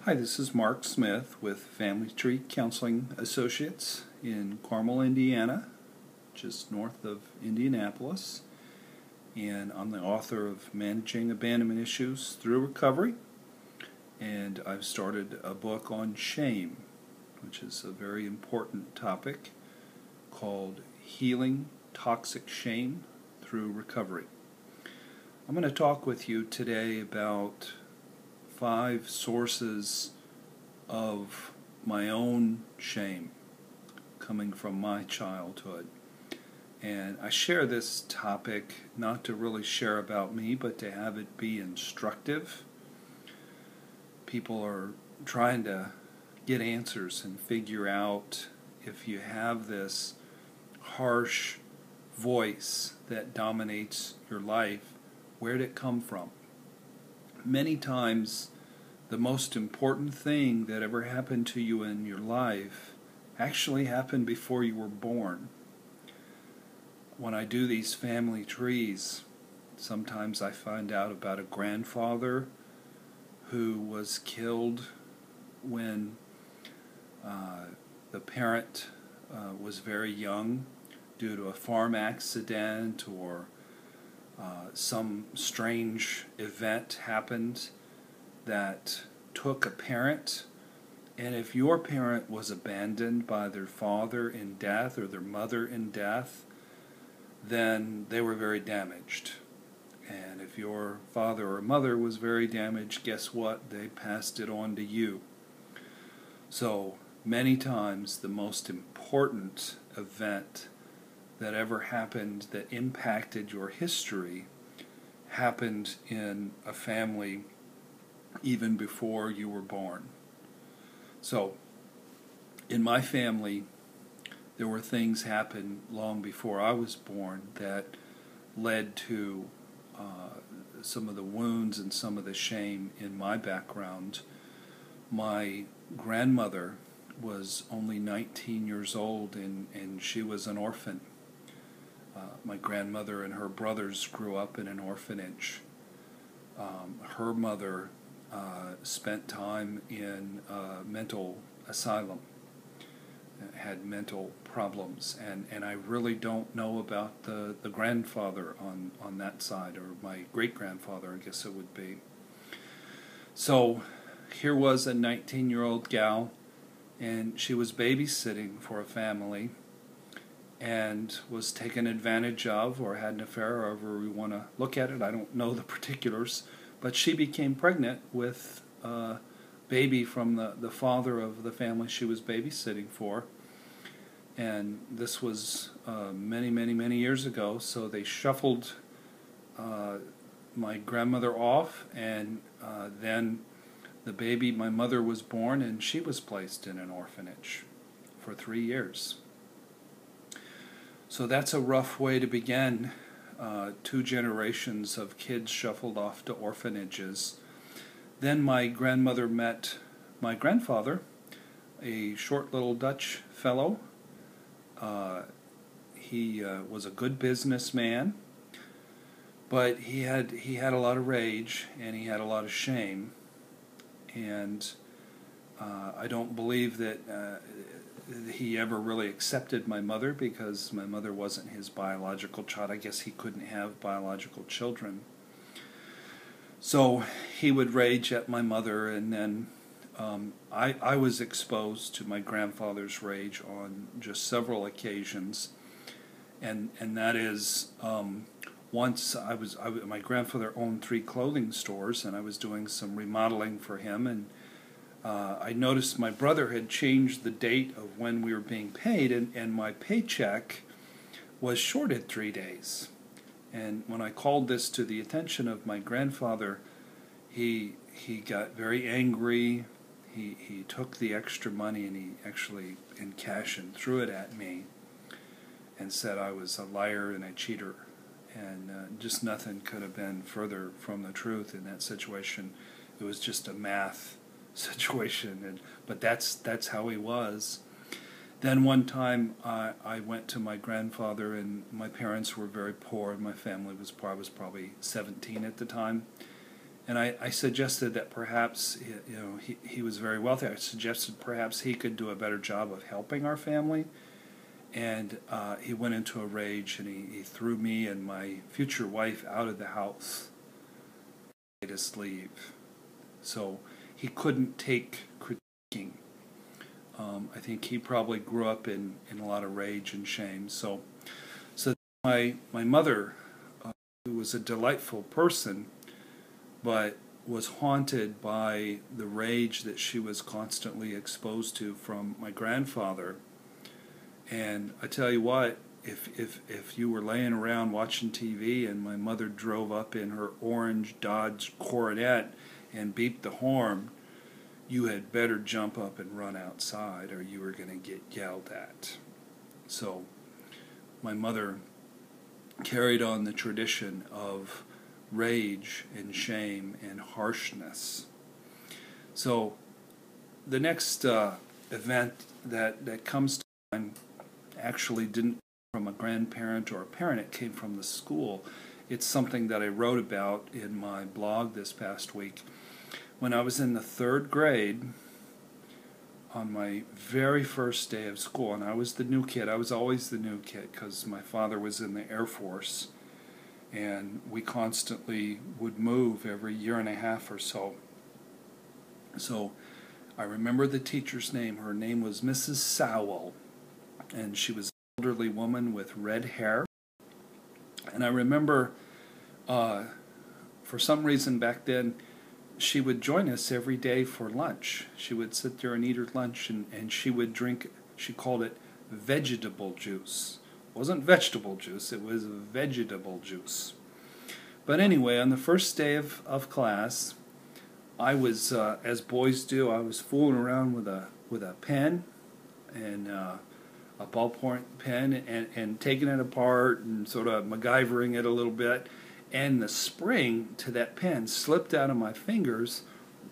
Hi, this is Mark Smith with Family Tree Counseling Associates in Carmel, Indiana, just north of Indianapolis. And I'm the author of Managing Abandonment Issues Through Recovery. And I've started a book on shame, which is a very important topic, called Healing Toxic Shame Through Recovery. I'm going to talk with you today about 5 sources of my own shame coming from my childhood. And I share this topic not to really share about me, but to have it be instructive. People are trying to get answers and figure out if you have this harsh voice that dominates your life, where did it come from? Many times, the most important thing that ever happened to you in your life actually happened before you were born. When I do these family trees, sometimes I find out about a grandfather who was killed when the parent was very young due to a farm accident or some strange event happened that took a parent, and if your parent was abandoned by their father in death or their mother in death, then they were very damaged. And if your father or mother was very damaged, guess what? They passed it on to you. So many times the most important event that ever happened that impacted your history happened in a family even before you were born. So in my family, there were things happen long before I was born that led to some of the wounds and some of the shame in my background. My grandmother was only 19 years old and she was an orphan. My grandmother and her brothers grew up in an orphanage. Her mother spent time in a mental asylum, had mental problems, and I really don't know about the grandfather on that side, or my great-grandfather, I guess it would be. So here was a 19-year-old gal, and she was babysitting for a family, and was taken advantage of or had an affair, however we want to look at it. I don't know the particulars, but she became pregnant with a baby from the father of the family she was babysitting for. And this was many years ago, so they shuffled my grandmother off, and then the baby, my mother, was born, and she was placed in an orphanage for 3 years. So that's a rough way to begin 2 generations of kids shuffled off to orphanages. Then my grandmother met my grandfather, a short little Dutch fellow. He was a good businessman, but he had a lot of rage and he had a lot of shame. And I don't believe that he ever really accepted my mother, because my mother wasn't his biological child. I guess he couldn't have biological children. So he would rage at my mother, and then I was exposed to my grandfather's rage on just several occasions. And that is, once my grandfather owned 3 clothing stores, and I was doing some remodeling for him, and I noticed my brother had changed the date of when we were being paid, and my paycheck was shorted 3 days. And when I called this to the attention of my grandfather, he got very angry. He took the extra money, and he actually, in cash, and threw it at me and said I was a liar and a cheater. And just nothing could have been further from the truth in that situation. It was just a math situation, but that's how he was. Then one time I went to my grandfather, and my parents were very poor, and my family was poor. I was probably 17 at the time, And I suggested that perhaps, he was very wealthy. I suggested perhaps he could do a better job of helping our family. And he went into a rage, and he threw me and my future wife out of the house. He made us leave. So he couldn't take critiquing. I think he probably grew up in a lot of rage and shame. So my mother, who was a delightful person, but was haunted by the rage that she was constantly exposed to from my grandfather. And I tell you what, if you were laying around watching TV and my mother drove up in her orange Dodge Coronet and beeped the horn, you had better jump up and run outside or you were going to get yelled at. So my mother carried on the tradition of rage and shame and harshness. So the next event that comes to mind actually didn't come from a grandparent or a parent. It came from the school. It's something that I wrote about in my blog this past week. When I was in the 3rd grade, on my very first day of school, and I was the new kid. I was always the new kid because my father was in the Air Force, and we constantly would move every year and a half or so. So I remember the teacher's name. Her name was Mrs. Sowell, and she was an elderly woman with red hair. And I remember, for some reason back then, she would join us every day for lunch. She would sit there and eat her lunch, and she would drink, she called it vegetable juice. It wasn't vegetable juice, it was vegetable juice. But anyway, on the first day of class, I was, as boys do, I was fooling around with a pen and a ballpoint pen and taking it apart and sort of MacGyvering it a little bit. And the spring to that pen slipped out of my fingers,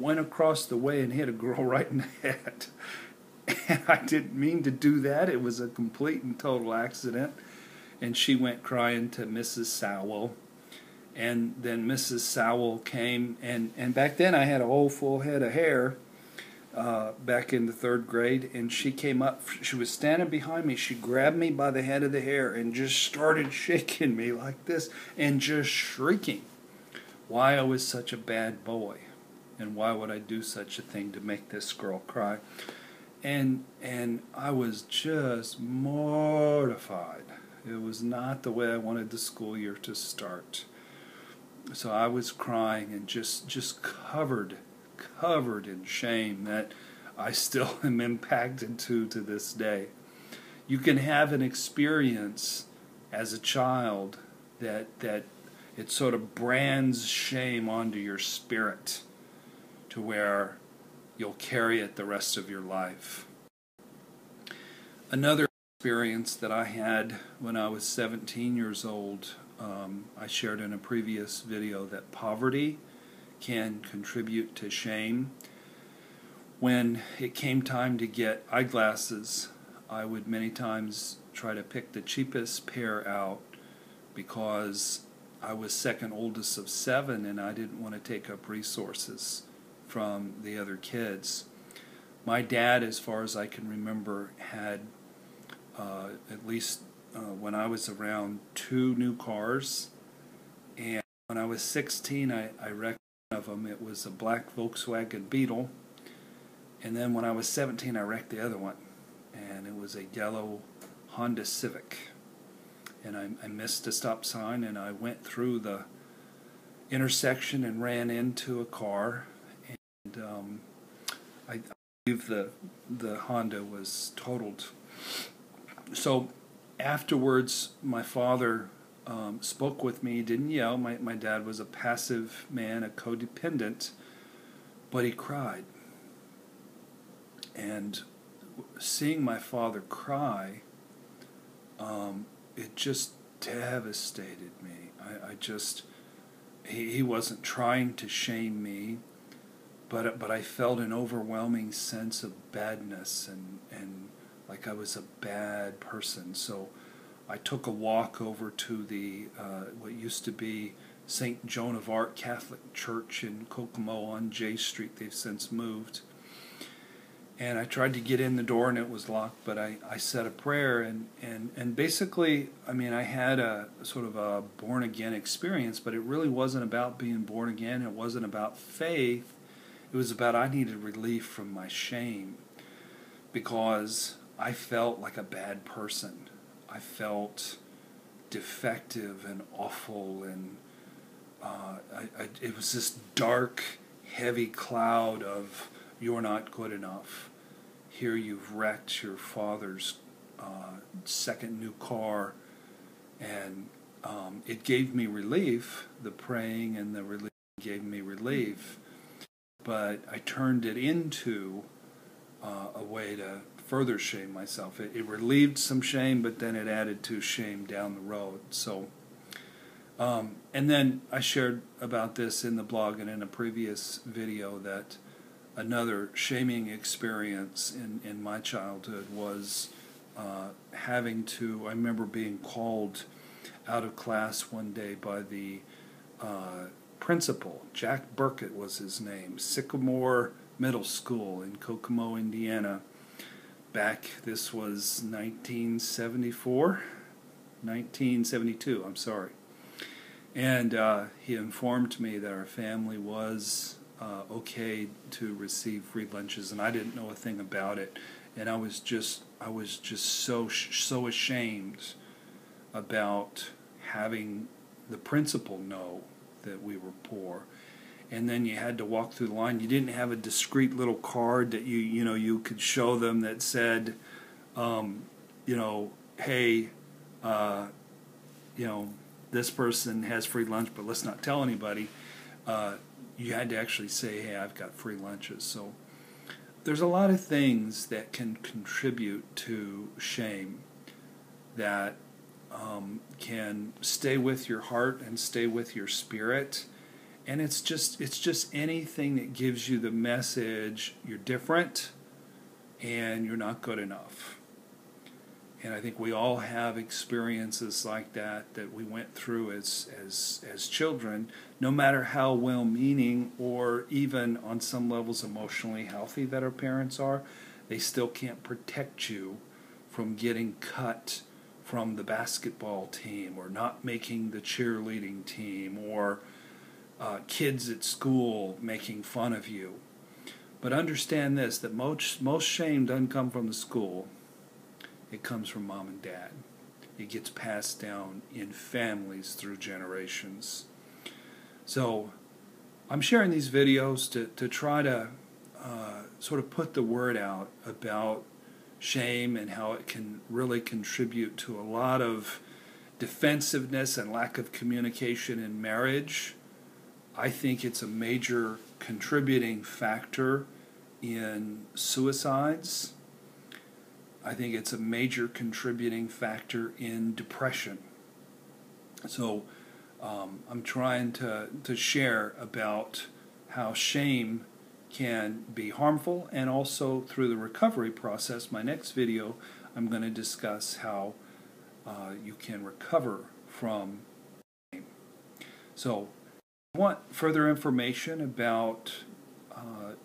went across the way and hit a girl right in the head. And I didn't mean to do that. It was a complete and total accident. And she went crying to Mrs. Sowell. And then Mrs. Sowell came, and back then I had a whole full head of hair back in the 3rd grade, and she came up, she was standing behind me, she grabbed me by the head of the hair and just started shaking me like this and just shrieking why I was such a bad boy and why would I do such a thing to make this girl cry. And I was just mortified. It was not the way I wanted the school year to start. So I was crying and just covered in shame that I still am impacted to this day. You can have an experience as a child that it sort of brands shame onto your spirit to where you'll carry it the rest of your life. Another experience that I had when I was 17 years old, I shared in a previous video that poverty can contribute to shame. When it came time to get eyeglasses, I would many times try to pick the cheapest pair out because I was second oldest of 7 and I didn't want to take up resources from the other kids. My dad, as far as I can remember, had at least when I was around 2 new cars, and when I was 16 I wrecked one of them. It was a black Volkswagen Beetle, and then when I was 17 I wrecked the other one, and it was a yellow Honda Civic, and I missed a stop sign and I went through the intersection and ran into a car, and I believe the Honda was totaled. So afterwards, my father spoke with me. He didn't yell. My dad was a passive man, a codependent, but he cried. And seeing my father cry, it just devastated me. He wasn't trying to shame me, but I felt an overwhelming sense of badness and like I was a bad person. So I took a walk over to the what used to be St. Joan of Arc Catholic Church in Kokomo on J Street. They've since moved. And I tried to get in the door and it was locked, but I said a prayer and basically, I mean, I had a sort of a born-again experience, but it really wasn't about being born again. It wasn't about faith. It was about I needed relief from my shame because I felt like a bad person. I felt defective and awful, and it was this dark, heavy cloud of you're not good enough. Here you've wrecked your father's second new car, and it gave me relief. The praying and the relief gave me relief, but I turned it into a way to further shame myself. It relieved some shame, but then it added to shame down the road. So, and then I shared about this in the blog and in a previous video that another shaming experience in my childhood was having to, I remember being called out of class one day by the principal. Jack Burkett was his name, Sycamore Middle School in Kokomo, Indiana. This was 1972, I'm sorry. And he informed me that our family was okay to receive free lunches, and I didn't know a thing about it. And I was just so ashamed about having the principal know that we were poor. And then you had to walk through the line. You didn't have a discreet little card that you could show them that said, hey, this person has free lunch, but let's not tell anybody. You had to actually say, hey, I've got free lunches. So there's a lot of things that can contribute to shame that can stay with your heart and stay with your spirit. And it's just anything that gives you the message you're different and you're not good enough. And I think we all have experiences like that we went through as children, no matter how well-meaning or even on some levels emotionally healthy that our parents are, they still can't protect you from getting cut from the basketball team or not making the cheerleading team or kids at school making fun of you. But understand this, that most shame doesn't come from the school. It comes from mom and dad. It gets passed down in families through generations. So I'm sharing these videos to try to sort of put the word out about shame and how it can really contribute to a lot of defensiveness and lack of communication in marriage. I think it's a major contributing factor in suicides. I think it's a major contributing factor in depression. So I'm trying to share about how shame can be harmful, and also through the recovery process. My next video, I'm going to discuss how you can recover from shame. So if you want further information about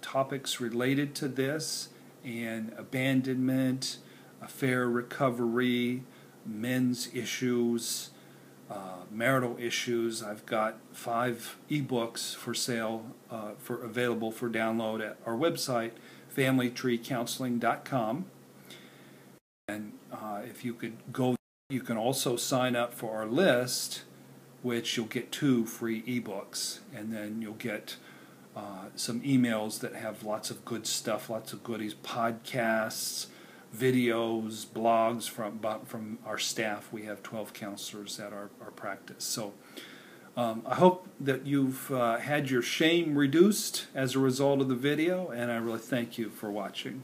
topics related to this and abandonment, affair recovery, men's issues, marital issues, I've got 5 ebooks for sale, available for download at our website, familytreecounseling.com. And if you could go, you can also sign up for our list, which you'll get 2 free ebooks, and then you'll get some emails that have lots of good stuff, lots of goodies, podcasts, videos, blogs from our staff. We have 12 counselors at our practice. So I hope that you've had your shame reduced as a result of the video, and I really thank you for watching.